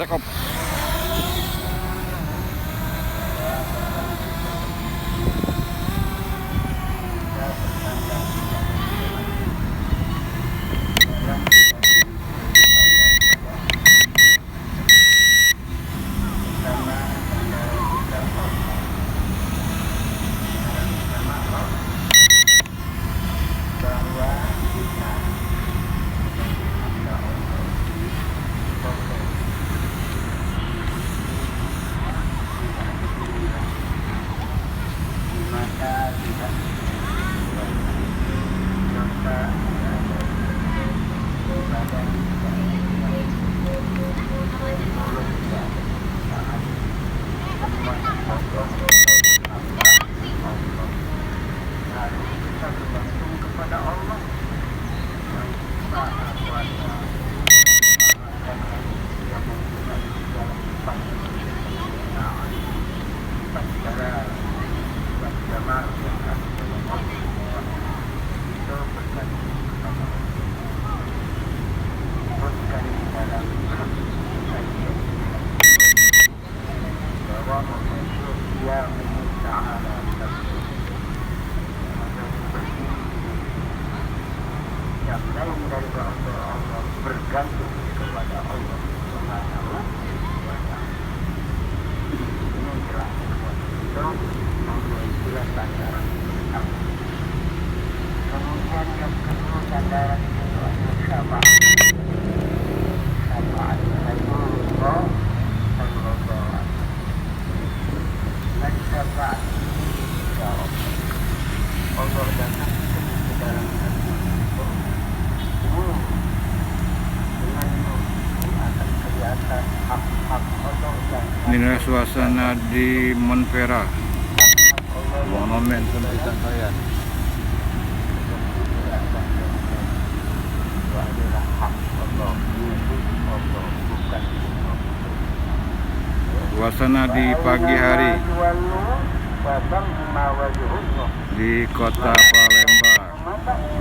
take off. Yang lain dari Allah bergantung kepada Allah Subhanahu wa Ta'ala. Ini jelas itu mempunyai jelas sandaran. Kemudian yang kedua sandaran itu adalah syafaat. Syafaat Rasulullah Sallallahu Alaihi Wasallam. Dan syafaat insya Allah datang ke dalam hati itu. Inilah suasana di Montferrat, monumen pendidikan saya. Suasana di pagi hari di kota Palembang,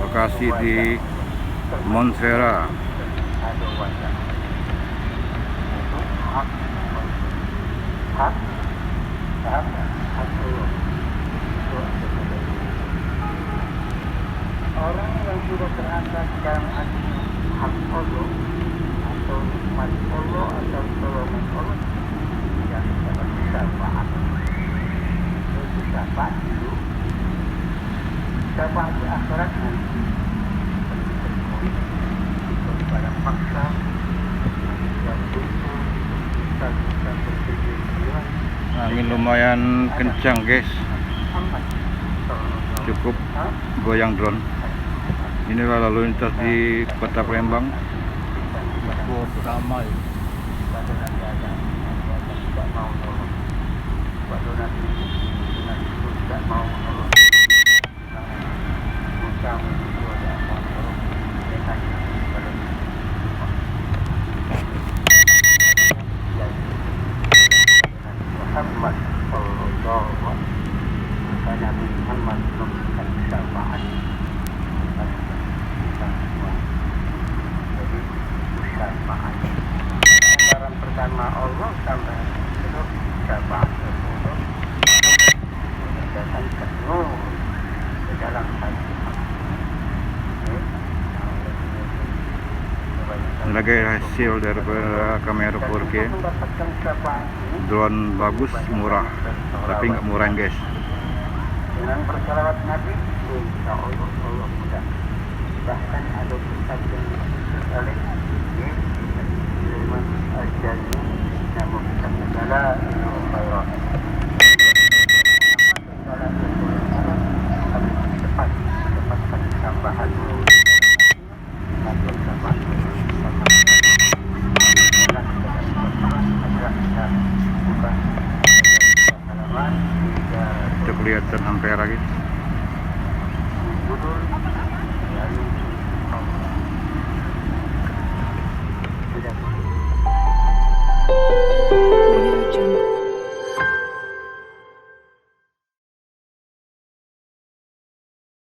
lokasi di Montferrat. Orang yang sudah terangkat dalam hati hak Allah atau nikmat Allah atau tolongan Allah yang dapat syafaat. Itu syafaat itu syafaat di akhirat nanti pada paksa yang itu bisa berpikir. Angin lumayan kencang guys, cukup goyang drone. Inilah lalu lintas di kota Palembang. Cukup ramai. Muhammad sallallahu alaihi wasallam Muhammad memberikan syafaat kita semua. Jadi syafaat gambaran pertama Allah sampai itu syafaat Allah datang ke nur ke dalam hati. Sebagai hasil daripada kamera 4K, drone bagus, murah, tapi nggak murah guys. Dengan bersalawat Nabi, insya Allah Allah mudah. Bahkan ada kitab yang ditulis oleh Sulaiman Al-Jazzi, nama kitabnya Dalailul Khairat. Dapatkan tambahan Itu kelihatan hampir lagi.